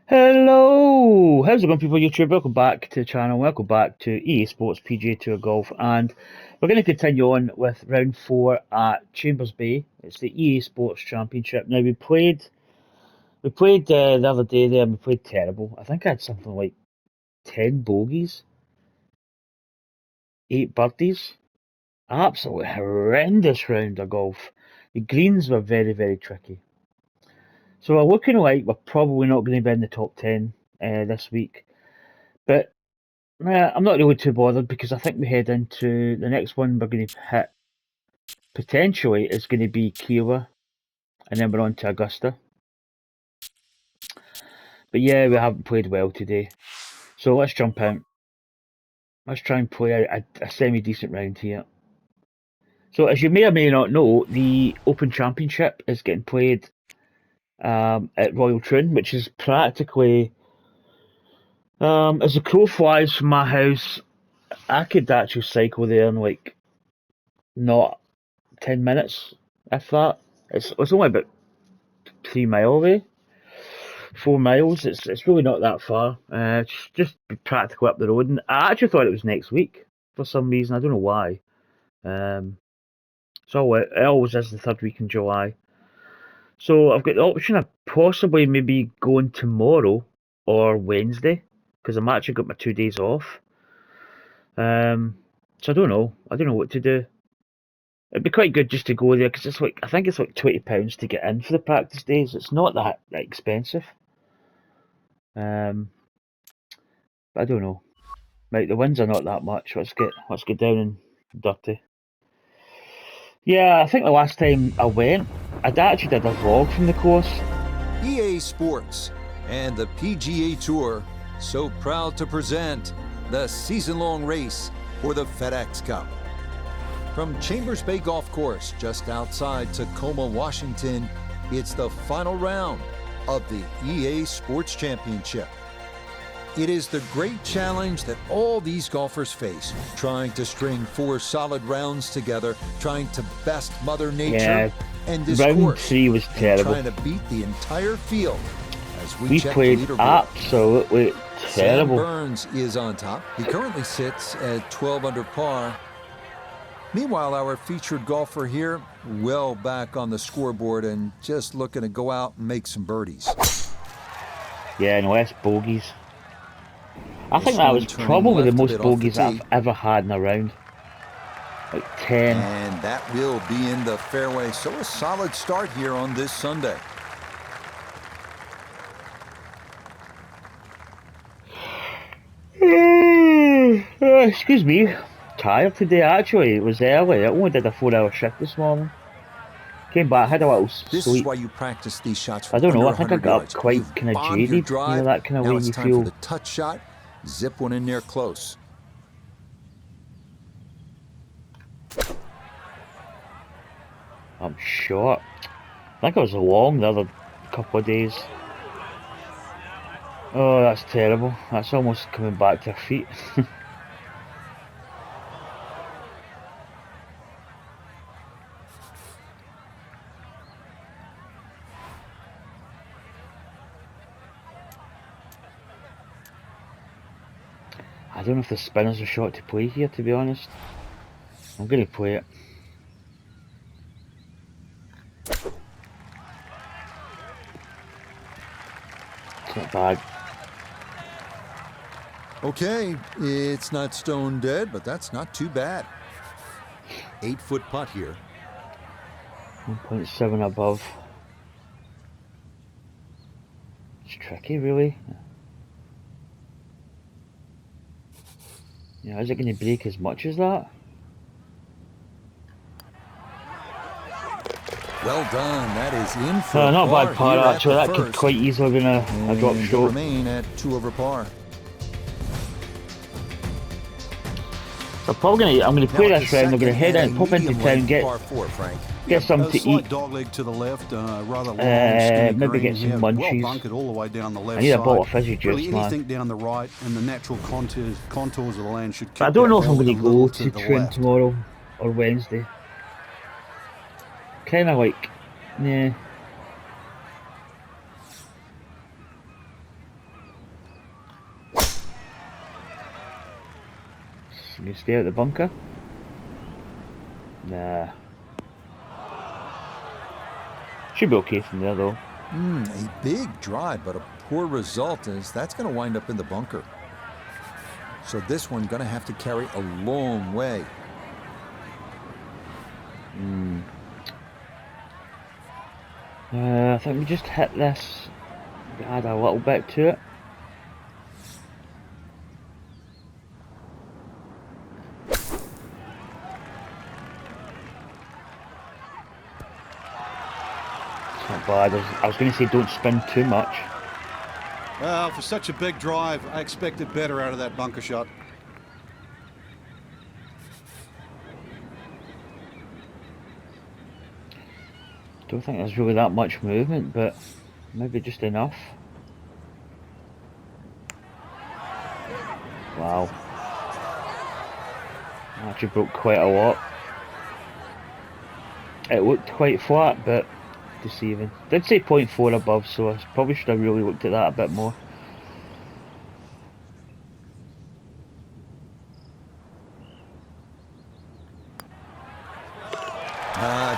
Hello! How's it going, people? YouTube, welcome back to the channel. Welcome back to EA Sports PGA Tour Golf, and we're going to continue on with round 4 at Chambers Bay. It's the EA Sports Championship. Now we played the other day there, and we played terrible. I think I had something like 10 bogeys, 8 birdies. Absolutely horrendous round of golf. The greens were very, very tricky. So we're looking like we're probably not going to be in the top 10 this week, but I'm not really too bothered because I think we head into the next one we're going to hit potentially is going to be Kiowa, and then we're on to Augusta. But yeah, we haven't played well today, so let's jump out. Let's try and play a semi decent round here. So as you may or may not know, the Open Championship is getting played at Royal Troon, which is practically as the crow flies from my house. I could actually cycle there in like not 10 minutes, if that. It's only about 3 mile away, 4 miles. It's really not that far. Just be practical up the road. And I actually thought it was next week for some reason. I don't know why. So it always is the third week in July. So I've got the option of possibly maybe going tomorrow or Wednesday because I'm actually got my 2 days off. So I don't know. I don't know what to do. It'd be quite good just to go there because it's like I think it's like £20 to get in for the practice days. It's not that expensive. But I don't know. Right, the wins are not that much. Let's get down and dirty. Yeah, I think the last time I went, I actually did a vlog from the course. EA Sports and the PGA Tour so proud to present the season-long race for the FedEx Cup. From Chambers Bay Golf Course, just outside Tacoma, Washington, it's the final round of the EA Sports Championship. It is the great challenge that all these golfers face, trying to string 4 solid rounds together, trying to best Mother Nature and this round course, 3 was terrible. trying to beat the entire field. As We check played the leaderboard. absolutely terrible. Sam Burns is on top. He currently sits at 12 under par. Meanwhile, our featured golfer here, well back on the scoreboard and just looking to go out and make some birdies. Yeah, and less bogeys. I think that was probably the most bogeys I've ever had in a round. Like 10. And that will be in the fairway. So a solid start here on this Sunday. Excuse me. Tired today actually. It was early. I only did a 4-hour shift this morning. Came back, had a little sleep. This is why you practice these shots from I don't know, I under think I 100 got yards. up quite You've kind of bombed your jaded. drive. You know, that kind of now way it's you time feel. for the touch shot. Zip one in there close. I'm short. I think I was long the other couple of days. Oh, that's terrible. That's almost coming back to her feet. I don't know if the spinner's a shot to play here, to be honest. I'm going to play it. It's not bad. Okay, it's not stone dead, but that's not too bad. 8-foot putt here. 1.7 above. It's tricky, really. Yeah, is it going to break as much as that? Well done. That is in for not bad par actually. That first. could quite easily have been a drop stroke. Remain at 2 over par. So I'm going to play this round. I'm going to head out, pop into town, get something to eat. Dogleg to the left, rather long, maybe get some munchies. Well bunkered all the way down the left I need a side. bottle of fizzy juice, really man. anything down the right, and the natural contours of the land should keep. But I don't know if I'm going to to go to Troon tomorrow or Wednesday. Kind of like, yeah. I'm going to stay out the bunker. Nah. Should be okay from there though. A big drive, but a poor result as that's going to wind up in the bunker. So this one going to have to carry a long way. I think we just hit this. Add a little bit to it. It's not bad. I was going to say don't spin too much. Well, for such a big drive, I expected better out of that bunker shot. Don't think there's really that much movement, but maybe just enough. Wow. Actually broke quite a lot. It looked quite flat, but deceiving. Did say 0.4 above, so I probably should have really looked at that a bit more.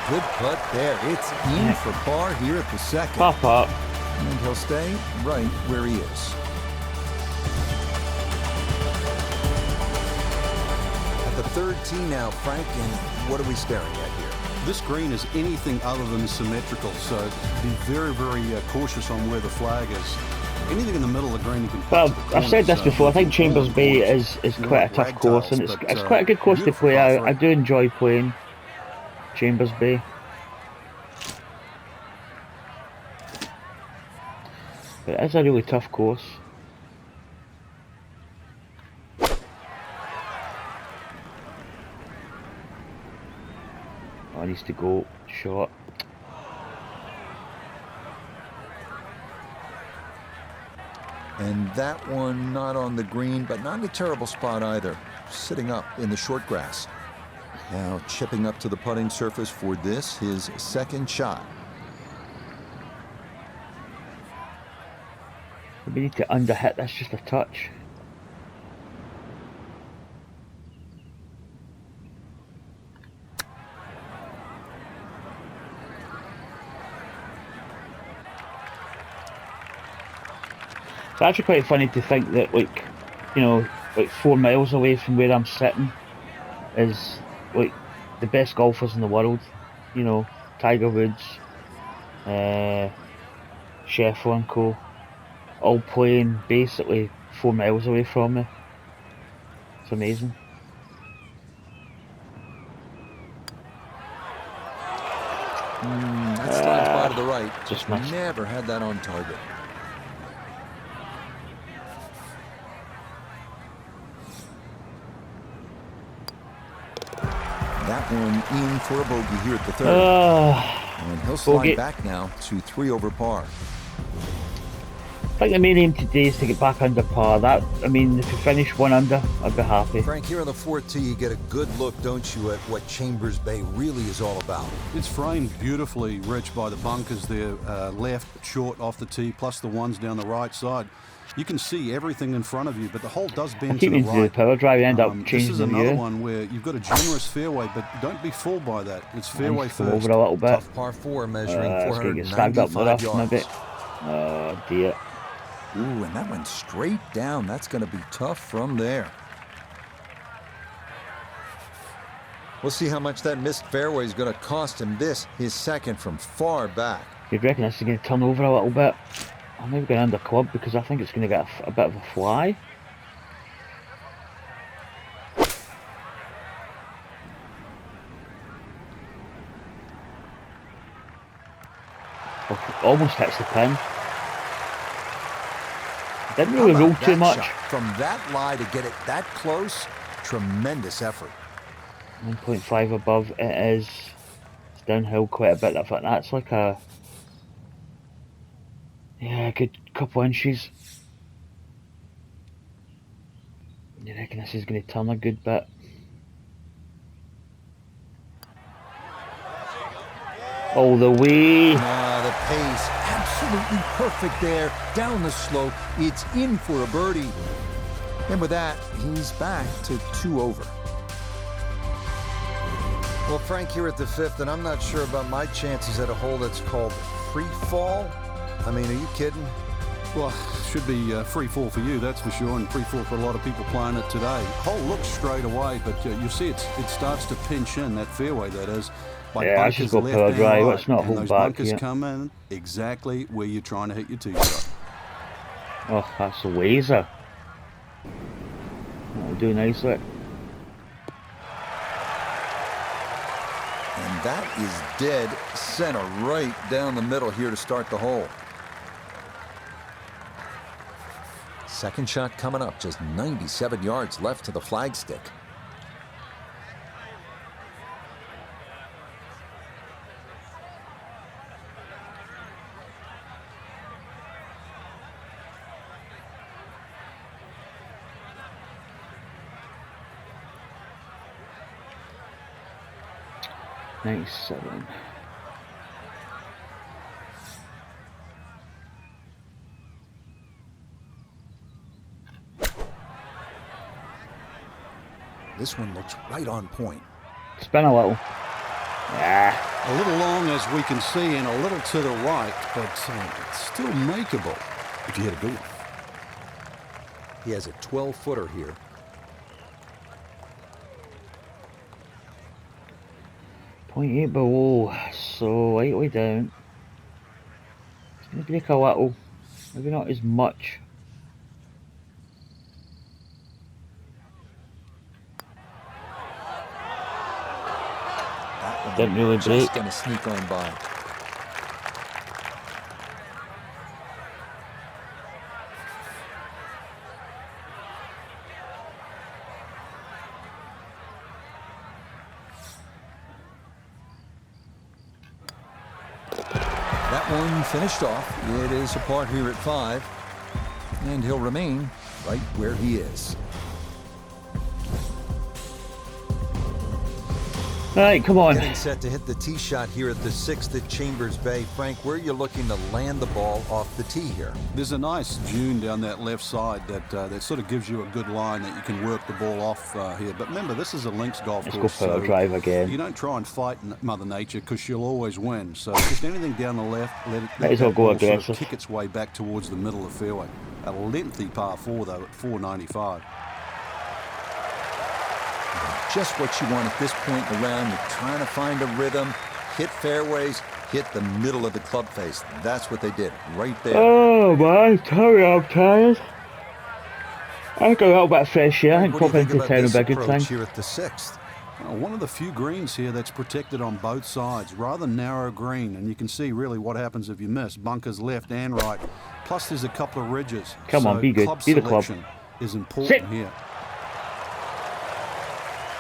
Good putt there. It's in for par here at the second. Pop up. And he'll stay right where he is. At the third tee now, Frank, and what are we staring at here? This green is anything other than symmetrical, so be very, very cautious on where the flag is. Anything in the middle of the green you can Well, I've said this before, I think Chambers Bay is quite a tough course, and it's quite a good course to play. I do enjoy playing Chambers Bay. But it is a really tough course. Oh, needs to go short. And that one not on the green, but not in a terrible spot either. Sitting up in the short grass. Now chipping up to the putting surface for this, his second shot. We need to underhit this just a touch. It's actually quite funny to think that, like, you know, like 4 miles away from where I'm sitting is like the best golfers in the world. You know, Tiger Woods, Scheffler and co. All playing basically 4 miles away from me. It's amazing. That slides by to the right. Just missed. Never had that on target. That one in for a bogey here at the third. And he'll slide bogey. back now to 3 over par. I think the main aim today is to get back under par. That, I mean, if you finish 1 under, I'd be happy. Frank, here on the 4th tee, you get a good look, don't you, at what Chambers Bay really is all about. It's framed beautifully, Rich, by the bunkers there, left, short, off the tee, plus the ones down the right side. You can see everything in front of you, but the hole does I bend keep to the meaning to do the right. power drive, end up This changing is the another view. one where you've got a generous fairway, but don't be fooled by that. It's fairway Nice, come first. over a little bit. Tough par 4 measuring It's going to get snagged up 495 the rough, maybe. yards. Oh dear. Ooh, and that went straight down. That's going to be tough from there. We'll see how much that missed fairway is going to cost him this, his second from far back. You'd reckon this is going to turn over a little bit? I'm maybe going under club because I think it's going to get a bit of a fly. Almost hits the pin. Didn't really How roll about too that much. shot? From that lie to get it that close, tremendous effort. 1.5 above it is. It's downhill quite a bit. I think that's like a good couple inches. You reckon this is going to turn a good bit? All the way. The pace, absolutely perfect there. Down the slope, it's in for a birdie. And with that, he's back to 2 over. Well, Frank, here at the 5th, and I'm not sure about my chances at a hole that's called free fall. I mean, are you kidding? Well, should be free fall for you, that's for sure, and free fall for a lot of people playing it today. Hole looks straight away, but you see it starts to pinch in, that fairway, that is. By Yeah, I should go power drive. Let's not hold those back bunkers here. come in exactly where you're trying to hit your tee shot. Oh, that's a laser. That'll do nicely. And that is dead center, right down the middle here to start the hole. Second shot coming up, just 97 yards left to the flagstick. Nice. This one looks right on point. Spin a little. Yeah. A little long, as we can see, and a little to the right, but it's still makeable if you hit a good one. He has a 12-footer here. .8 below, so lightly down. It's going to break a little, maybe not as much. Didn't really break. Just gonna sneak on by. That one finished off. It is a par here at 5, and he'll remain right where he is. Right, come on. Getting set to hit the tee shot here at the 6th at Chambers Bay. Frank, where are you looking to land the ball off the tee here? There's a nice dune down that left side that sort of gives you a good line that you can work the ball off here. But remember, this is a links golf course. Let's go for a drive again. You don't try and fight Mother Nature, because she'll always win. So just anything down the left, let Might as well that go ball sort of aggressive. kick its way back towards the middle of the fairway. A lengthy par 4, though, at 495. Just what you want at this point in the round. You're trying to find a rhythm, hit fairways, hit the middle of the club face. That's what they did right there. Oh man, tell me I'm tired. I got a little bit of fresh air. I think What do you popping think into about town this would be a good approach thing. here at the 6th? One of the few greens here that's protected on both sides. Rather narrow green, and you can see really what happens if you miss. Bunkers left and right. Plus there's a couple of ridges. Come on, be good. Club Be the club. selection is important Sit. here.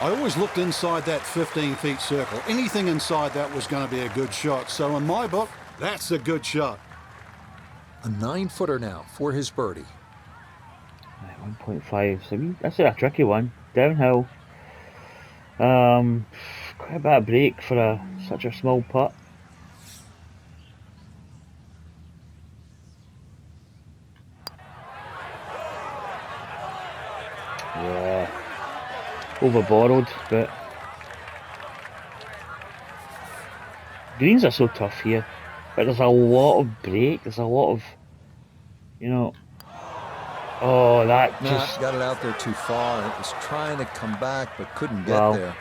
I always looked inside that 15 feet circle. Anything inside that was going to be a good shot. So in my book, that's a good shot. A 9-footer now for his birdie. 1.5, so that's a tricky one. Downhill. Quite a bit of break for such a small putt. Yeah. Overborrowed, but greens are so tough here. But there's a lot of break, there's a lot of, you know. Oh, that just got it out there too far. It was trying to come back, but couldn't get Wow. there.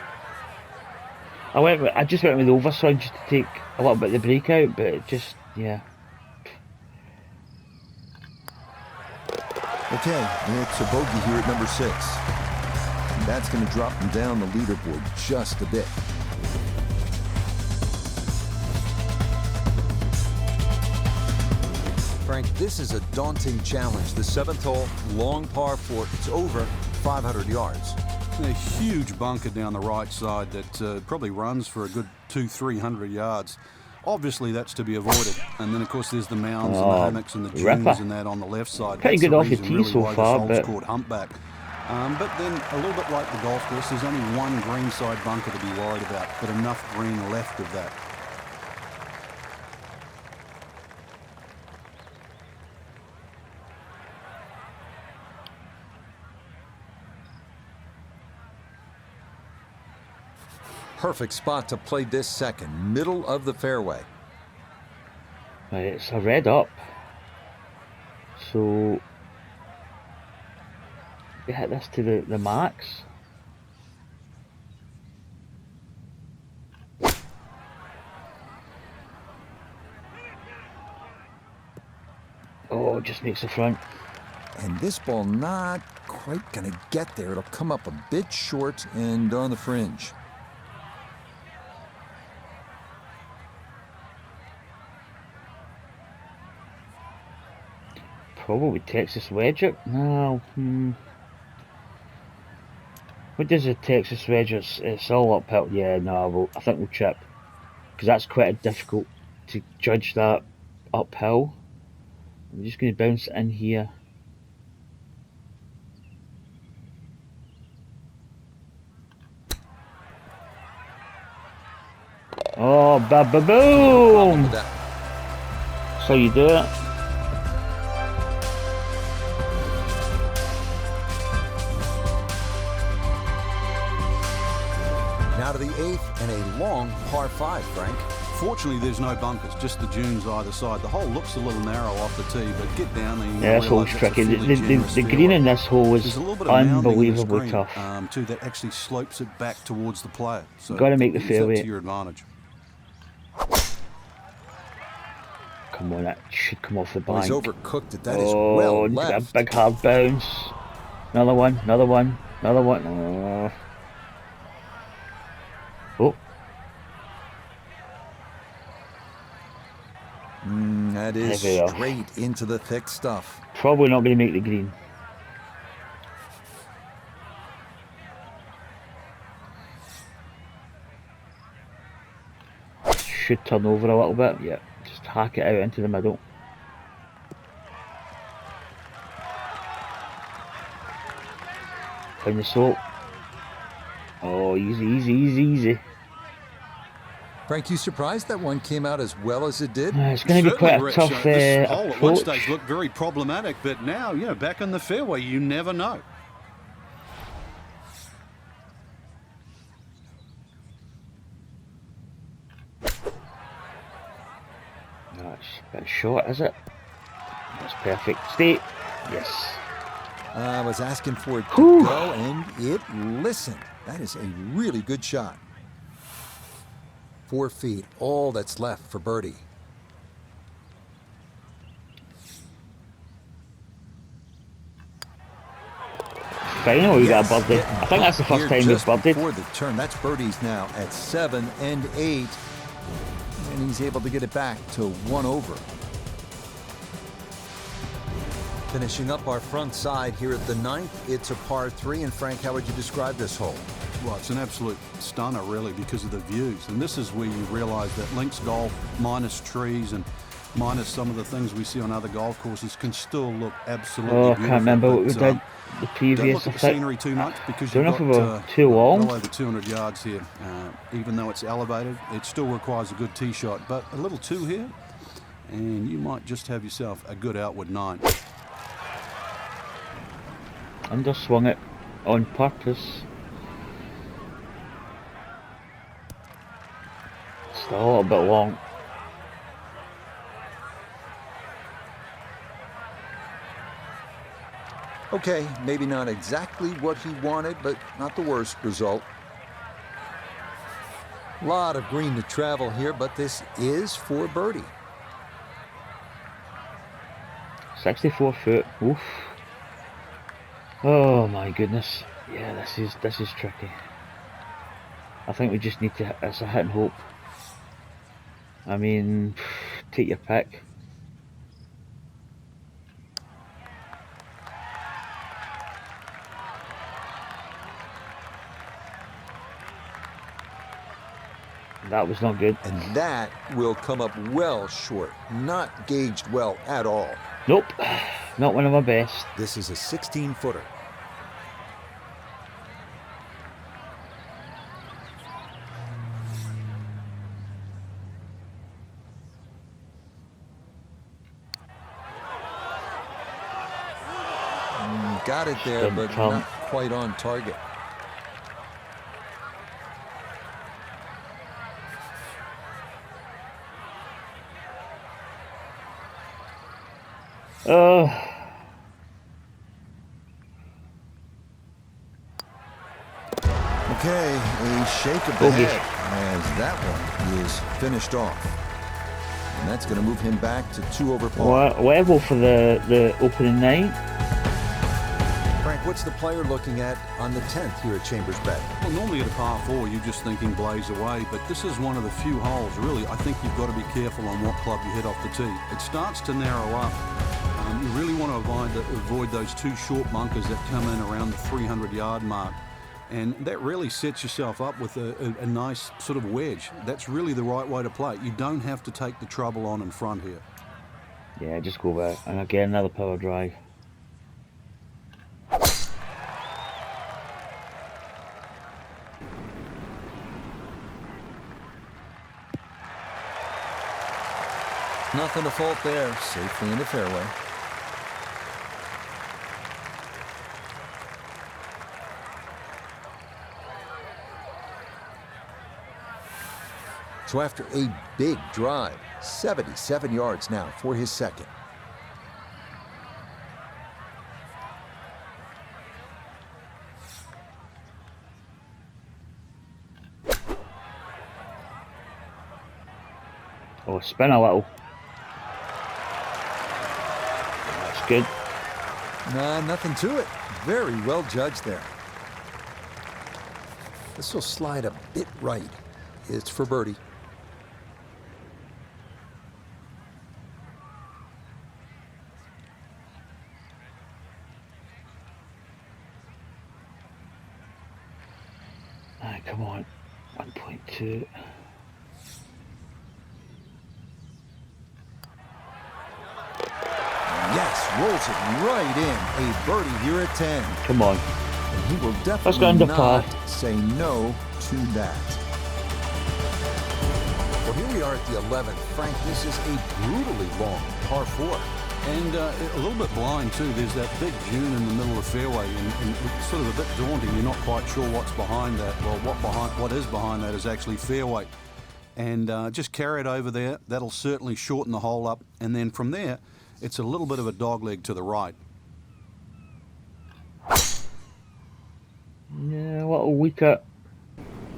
I just went with the overside just to take a little bit of the break out, but it just, yeah. Okay, it's a bogey here at number 6. And that's going to drop him down the leaderboard just a bit. Frank, this is a daunting challenge. The 7th hole, long par 4. It's over 500 yards. A huge bunker down the right side that probably runs for a good 200-300 yards. Obviously, that's to be avoided. And then, of course, there's the mounds and the hammocks and the dunes ripper. and that on the left side. Pretty That's good the off your reason tee really so why far, this hole's but- called humpback. But then, a little bit like the golf course, there's only one greenside bunker to be worried about, but enough green left of that. perfect spot to play this second, middle of the fairway. Right, it's a red up. So we hit this to the max. Oh, just makes the front. And this ball not quite going to get there. It'll come up a bit short and on the fringe. Probably Texas wedge it. No. What does a Texas wedge? It's all uphill. Yeah, no, I think we'll chip. Because that's quite difficult to judge that uphill. I'm just going to bounce it in here. Oh, ba-ba-boom! So you do it. Now to the 8th and a long par 5, Frank. Fortunately, there's no bunkers, just the dunes either side. The hole looks a little narrow off the tee, but get down there. Yeah, this hole's tricky. The green in this hole is unbelievably tough. Too, that actually slopes it back towards the player. So got to make the fairway to your advantage. Come on, that should come off the bank. He's overcooked it. That is well left. A big hard bounce. Another one. Another one. Another one. Oh. That is straight into the thick stuff. Probably not going to make the green. Should turn over a little bit. Yeah, just hack it out into the middle. Down the slope. Oh, easy, easy, easy, easy. Frank, you surprised that one came out as well as it did? It's going to be quite a tough this hole approach. At one stage looked very problematic, but now, back in the fairway, you never know. That's a bit short, is it? That's perfect. Stay. Yes. I was asking for it to go, and it listened. That is a really good shot. 4 feet, all that's left for birdie. Finally, we got a birdie. I think that's the first time we've birdied. For the turn, that's birdies now at 7 and 8, and he's able to get it back to 1 over. Finishing up our front side here at the 9th, it's a par 3. And Frank, how would you describe this hole? Well, it's an absolute stunner, really, because of the views. And this is where you realise that links golf, minus trees and minus some of the things we see on other golf courses, can still look absolutely beautiful. I can't remember what we did the previous. Don't look at the scenery too much because you've got too long. well over 200 yards here. Even though it's elevated, it still requires a good tee shot. But a little 2 here, and you might just have yourself a good outward 9. Underswung it on purpose. Still a little bit long. Okay, maybe not exactly what he wanted, but not the worst result. A lot of green to travel here, but this is for birdie. 64 foot. Oof. Oh my goodness. Yeah, this is tricky. I think we just need to. It's a hit and hope. I mean, take your pick. That was not good. And that will come up well short. Not gauged well at all. Nope. Not one of my best. This is a 16-footer. Got it there, but not quite on target. Okay, a shake of the head as that one is finished off. And that's going to move him back to 2 over par. Level for the opening night. Frank, what's the player looking at on the 10th here at Chambers Bay? Well, normally at a par 4, you're just thinking blaze away, but this is one of the few holes, really, I think you've got to be careful on what club you hit off the tee. It starts to narrow up. You really want to avoid those 2 short bunkers that come in around the 300-yard mark. And that really sets yourself up with a nice sort of wedge. That's really the right way to play. You don't have to take the trouble on in front here. Yeah, just go back. And again, another power drive. Nothing to fault there. Safely in the fairway. So after a big drive, 77 yards now for his second. Oh, spin a little. That's good. Nah, nothing to it. Very well judged there. This will slide a bit right. It's for birdie. Come on, 1.2. Yes, rolls it right in. A birdie here at 10. Come on. And he will Let's go definitely under not par. say no to that. Well, here we are at the 11th. Frank, this is a brutally long par 4. And a little bit blind too. There's that big dune in the middle of the fairway, and it's sort of a bit daunting. You're not quite sure what's behind that. Well, what is behind that is actually fairway. And just carry it over there. That'll certainly shorten the hole up. And then from there, it's a little bit of a dogleg to the right. Yeah, a little weaker.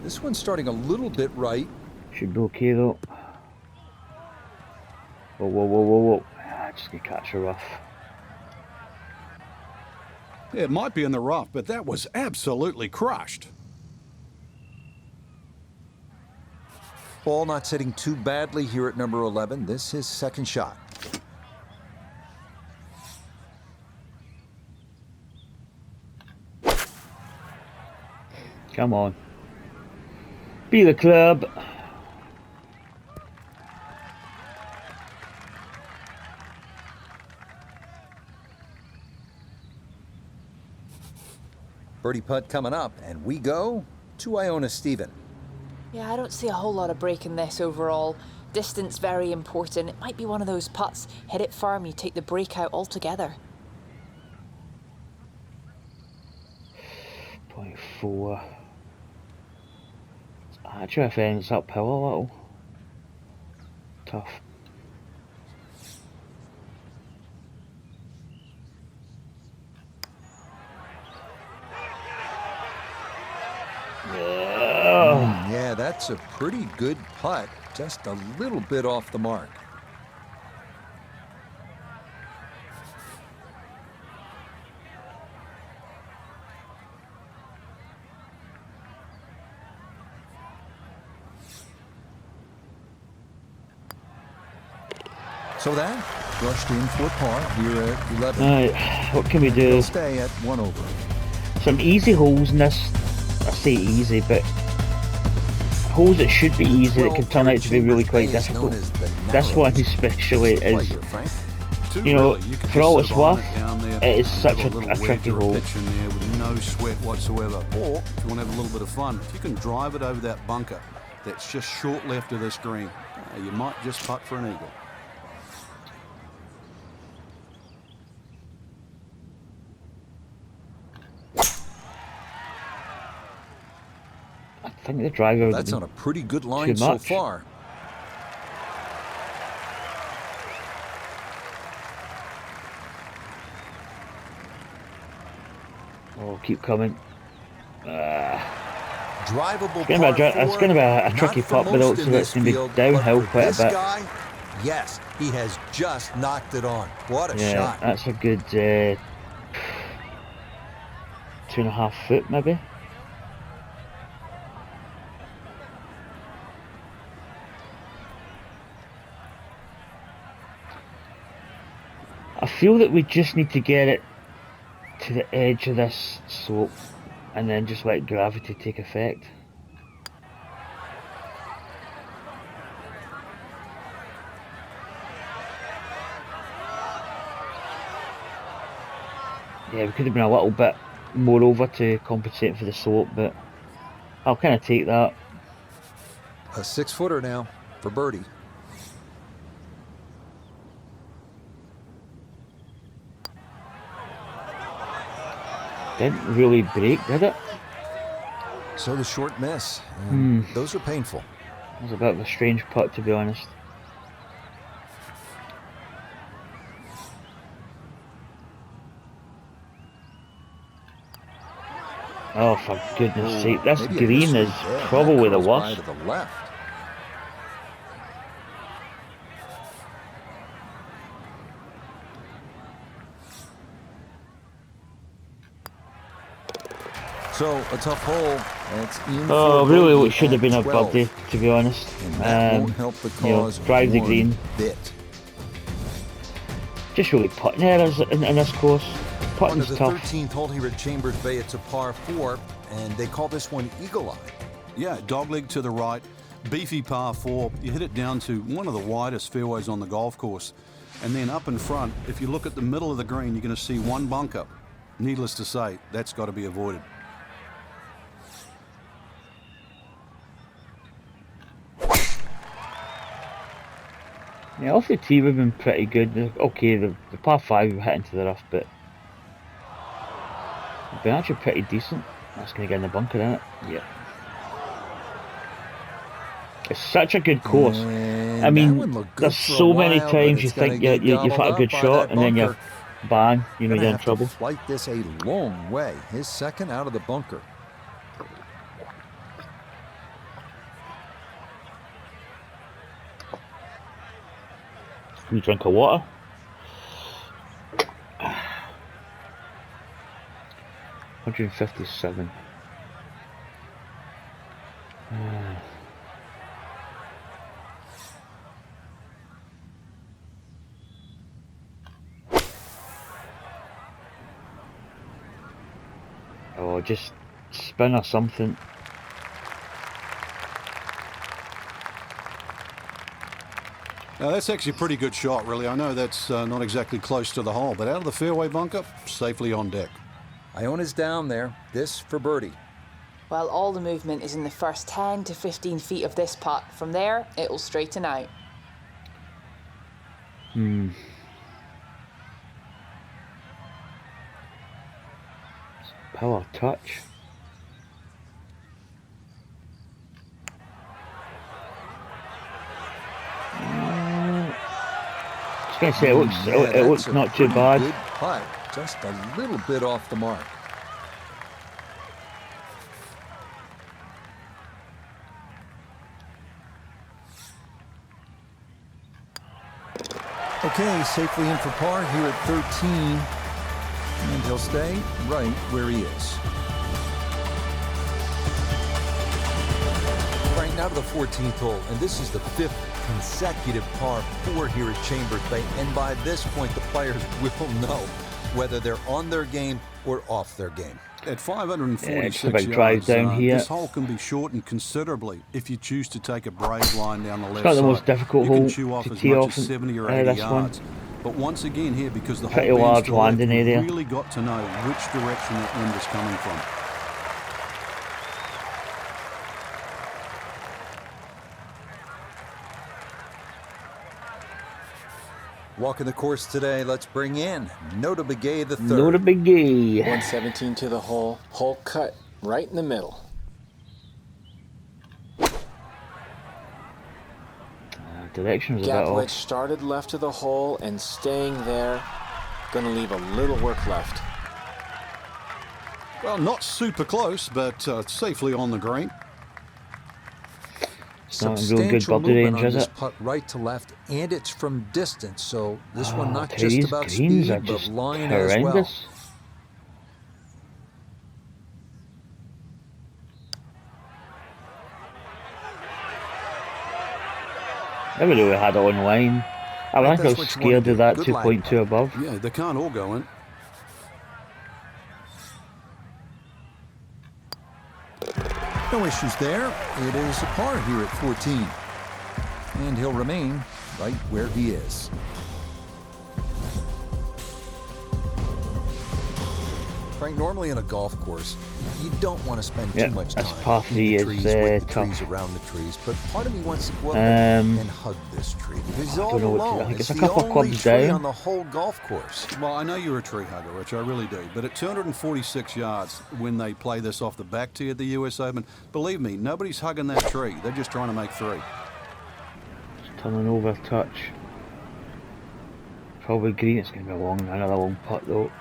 This one's starting a little bit right. Should be okay though. Whoa, whoa, whoa, whoa, whoa. Just gonna catch her rough. It might be in the rough, but that was absolutely crushed. Ball not sitting too badly here at number 11. This is his second shot. Come on. Be the club. Birdie putt coming up, and we go to Iona Stephen. Yeah, I don't see a whole lot of break in this overall. Distance very important. It might be one of those putts. Hit it firm, you take the break out altogether. 0.4. Actually, I think it's uphill a little. Tough. Yeah, that's a pretty good putt. Just a little bit off the mark. So that brushed in for par here at 11. Right, what can we do? He'll stay at 1 over. Some easy holes in this. I say easy, but holes that should be easy that can turn out to be really quite difficult. This one especially is, you know, for all it's worth, it is such a tricky hole. In there with no sweat whatsoever. Or, if you want to have a little bit of fun, if you can drive it over that bunker that's just short left of this green, you might just putt for an eagle. I think the driver. That's on a pretty good line so far. Oh, keep coming. Drivable It's going to be par four, a tricky not for putt, but most also in it's this going to be field, downhill but for quite a this bit. guy, yes, he has just knocked it on. What a Yeah, shot. that's a good 2.5 foot maybe. I feel that we just need to get it to the edge of this slope and then just let gravity take effect. Yeah, we could have been a little bit more over to compensate for the slope, but I'll kind of take that. A 6-footer now for birdie. Didn't really break, did it? So the short miss. And those are painful. It was a bit of a strange putt, to be honest. Oh, for goodness sake. This Maybe a green history is bed. probably That the curls by worst. to the left. So a tough hole. It's in Oh, for really, bogey it should have been a at 12. birdie, to be honest. And that won't help the You know, cause drive the one green. bit. Just really putting errors in this course. On to Putting's the tough. 13th hole here at Chambers Bay. It's a par 4, and they call this one Eagle Eye. Yeah, dogleg to the right, beefy par 4. You hit it down to one of the widest fairways on the golf course. And then up in front, if you look at the middle of the green, you're going to see one bunker. Needless to say, that's got to be avoided. Yeah, off the tee we've been pretty good. Okay, the par 5 we've hit into the rough, but we've been actually pretty decent. That's going to get in the bunker, isn't it? Yeah. It's such a good course. And I that one mean, looked good there's for a so many while, but times you it's gonna think get you've had gobbled a good up by shot that and then you bunker. bang, you know, Gonna you're in have trouble. to flight this a long way. His second out of the bunker. You drink of water. $157. Oh, just spin or something. Now, that's actually a pretty good shot, really. I know that's not exactly close to the hole, but out of the fairway bunker, safely on deck. Iona's down there. This for birdie. Well, all the movement is in the first 10 to 15 feet of this putt. From there, it'll straighten out. Power touch. I was going to say, it looks that's a not too pretty bad. Good putt. Just a little bit off the mark. Okay, safely in for par here at 13. And he'll stay right where he is. Right now to the 14th hole, and this is the 5th consecutive par 4 here at Chambers Bay. And by this point, the players will know whether they're on their game or off their game. At 546 Yeah, it's a big drive yards, down here. this hole can be shortened considerably if you choose to take a brave line down the left not the side. most difficult you can hole chew off to as tee much off as 70 or in, 80 this one. yards. But once again here, because the Pretty whole bends large to the left, landing you've area. really got to know which direction that wind is coming from. Walking the course today, let's bring in Nota Begay the third. Nota Begay. 117 to the hole. Hole cut right in the middle. Direction was a bit Gap wedge off. started left of the hole and staying there. Gonna leave a little work left. Well, not super close, but safely on the green. It's not a real good Substantial birdie movement range, on is this it? putt right to left, and it's from distance. So this one Oh, not tell you, just these about greens are speed, but just line as well. horrendous. Never really had it online. I Right, think I that's was what you want scared to of do. that Good lag 2.2 putt. above. Yeah, they can't all go in. No issues there. It is a par here at 14. And he'll remain right where he is. Right, normally in a golf course, you don't want to spend Yeah, too much that's time par in three the is, trees, with the tough. trees around the trees. But part of me wants to go up and hug this tree because he's I all don't know what to do. I alone. think It's it's a the couple of only clubs tree down. on the whole golf course. Well, I know you're a tree hugger, Rich, I really do. But at 246 yards, when they play this off the back tee at the US Open, believe me, nobody's hugging that tree. They're just trying to make three. Just turning over a touch. Probably green. It's going to be another long putt though.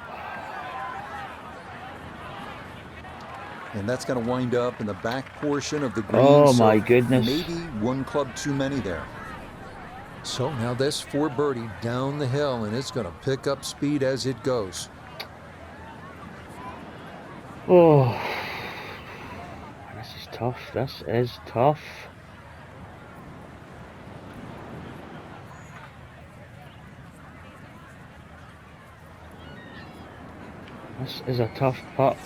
And that's going to wind up in the back portion of the green. Oh so my goodness. Maybe one club too many there. So now this for birdie down the hill, and it's going to pick up speed as it goes. Oh, this is tough. This is tough. This is a tough putt.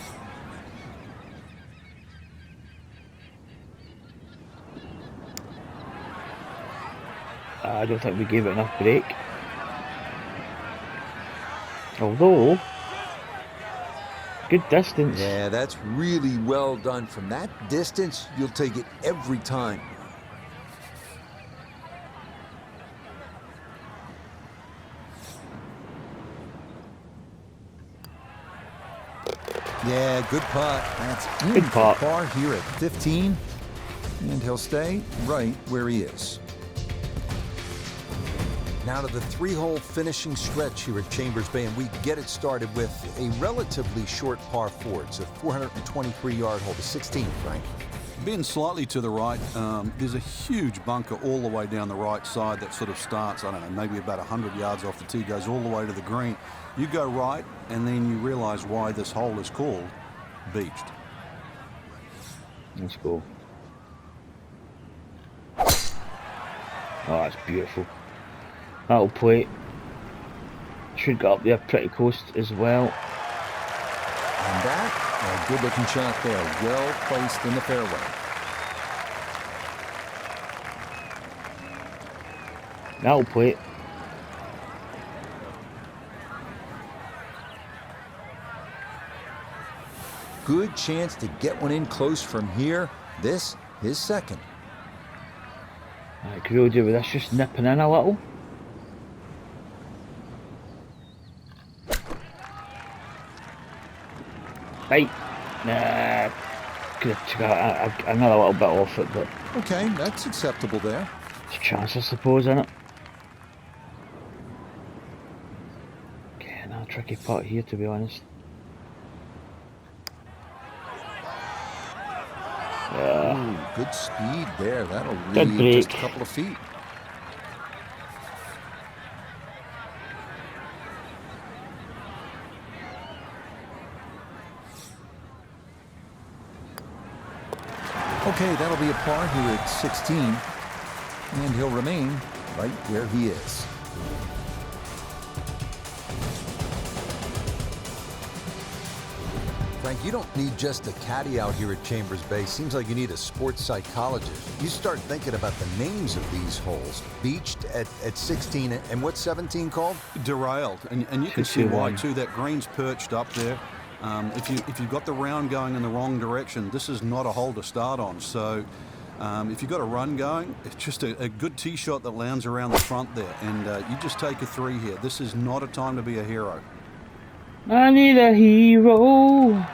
I don't think we gave it enough break. Although, good distance. Yeah, that's really well done. From that distance, you'll take it every time. Yeah, good putt. That's Good putt. par here at 15. And he'll stay right where he is. Now to the three-hole finishing stretch here at Chambers Bay, and we get it started with a relatively short par 4. It's a 423-yard hole to 16, Frank. Being slightly to the right, there's a huge bunker all the way down the right side that sort of starts, I don't know, maybe about 100 yards off the tee, goes all the way to the green. You go right, and then you realize why this hole is called beached. Let's go. Oh, that's beautiful. That'll play. Should get up there pretty close as well. And that, a good-looking shot there, well placed in the fairway. That'll play. Good chance to get one in close from here. This, his second. Right, could we do with this just nipping in a little? Right. Nah. Could have took another little bit off it, but Okay, that's acceptable there. it's a chance, I suppose, isn't it? Okay, another tricky putt here, to be honest. Ooh, good speed there. That'll Good leave just a break. couple of feet. Okay, that'll be a par here at 16. And he'll remain right where he is. Frank, you don't need just a caddy out here at Chambers Bay. Seems like you need a sports psychologist. You start thinking about the names of these holes. Beached at 16, and what's 17 called? Derailed, and you can see why 2-2-1. too. That green's perched up there. If you've got the round going in the wrong direction, this is not a hole to start on. So if you've got a run going, it's just a good tee shot that lands around the front there, and you just take a 3 here. This is not a time to be a hero. I need a hero.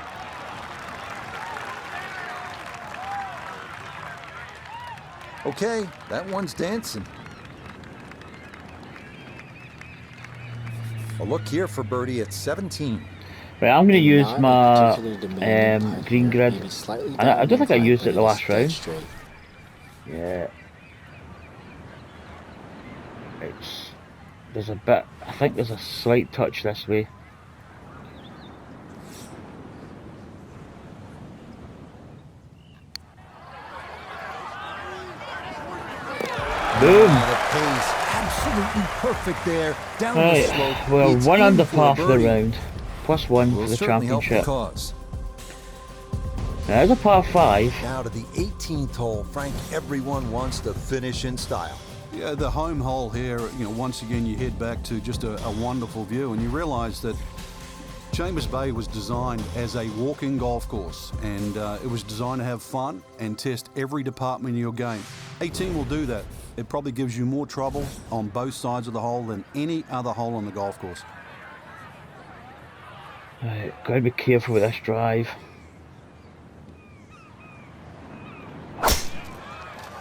Okay, that one's dancing. A look here for birdie at 17. Right, I'm going to and use not a my particularly demanding putt green here. grid. Maybe slightly And I down don't think I incline, used but it the it is last dead round. straight. Yeah. There's a bit, I think there's a slight touch this way. Boom! The pace, absolutely perfect there. Down the Right, slope. well, It's one in under for par a for the birdie. round. +1 Will for the certainly help the championship. cause. Now, there's a par 5. Now to the 18th hole, Frank. Everyone wants to finish in style. Yeah, the home hole here, once again you head back to just a wonderful view, and you realise that Chambers Bay was designed as a walking golf course, and it was designed to have fun and test every department in your game. 18 will do that. It probably gives you more trouble on both sides of the hole than any other hole on the golf course. Right, gotta be careful with this drive.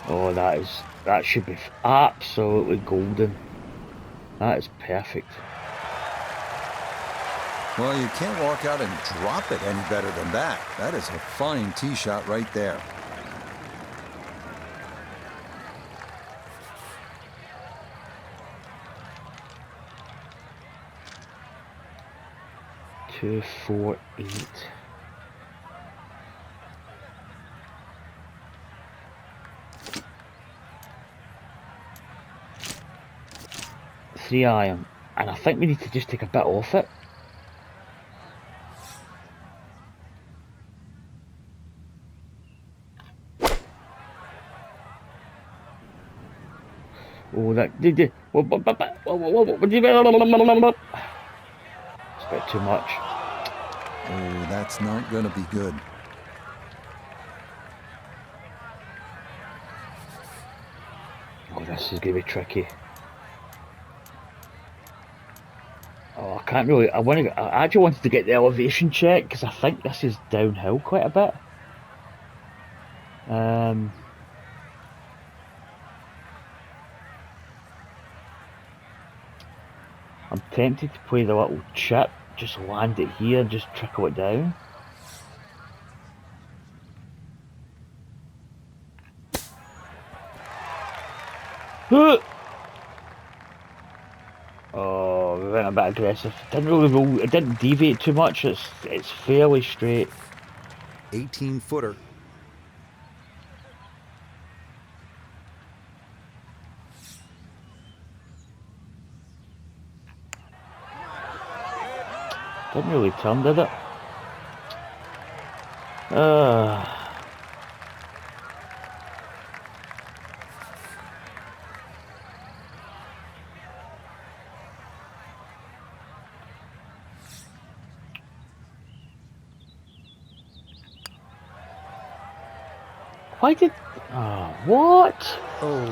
Oh, that should be absolutely golden. That is perfect. Well, you can't walk out and drop it any better than that. That is a fine tee shot right there. Two, 4, 8. Three iron, and I think we need to just take a bit off it. Oh, that did it. It's a bit too much. Oh, that's not going to be good. Oh, this is going to be tricky. Oh, I can't really. I actually wanted to get the elevation check because I think this is downhill quite a bit. I'm tempted to play the little chip, just land it here and just trickle it down. Oh, we went a bit aggressive. Didn't really roll. It didn't deviate too much. It's fairly straight. 18-footer. Didn't really turn, did it? Why did... Oh, what? Oh,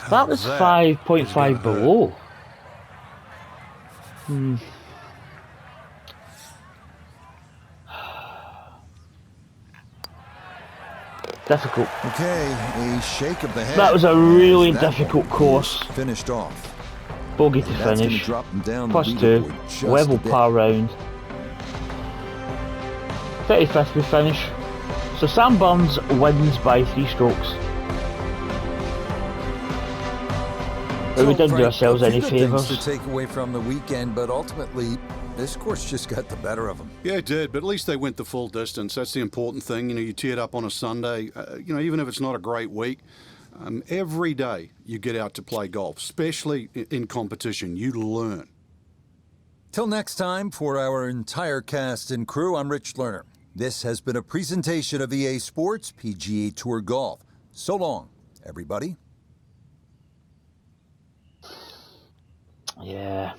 That was 5.5 below. Difficult. Okay, a shake of the head. That was a really That difficult one course. is finished off. Bogey to That's going to finish. drop them down the +2. leaderboard just Level a bit. par round. 35th we finish. So Sam Burns wins by 3 strokes. But we didn't do Frank, ourselves a few any good things favours. to take away from the weekend, but ultimately, this course just got the better of them. Yeah, it did, but at least they went the full distance. That's the important thing. You teed up on a Sunday, even if it's not a great week, every day you get out to play golf, especially in competition. You learn. Till next time, for our entire cast and crew, I'm Rich Lerner. This has been a presentation of EA Sports PGA Tour Golf. So long, everybody. Yeah.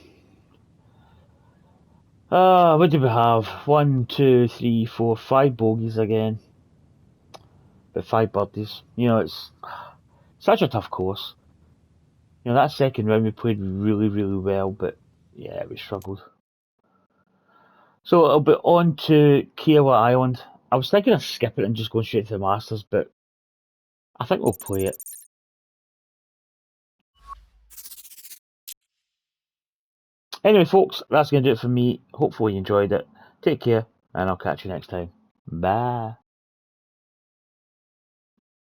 What do we have? 1, 2, 3, 4, 5 bogeys again. But 5 birdies. It's such a tough course. That second round we played really, really well, but yeah, we struggled. So it'll be on to Kiowa Island. I was thinking of skipping it and just going straight to the Masters, but I think we'll play it. Anyway, folks, that's going to do it for me. Hopefully you enjoyed it. Take care, and I'll catch you next time. Bye.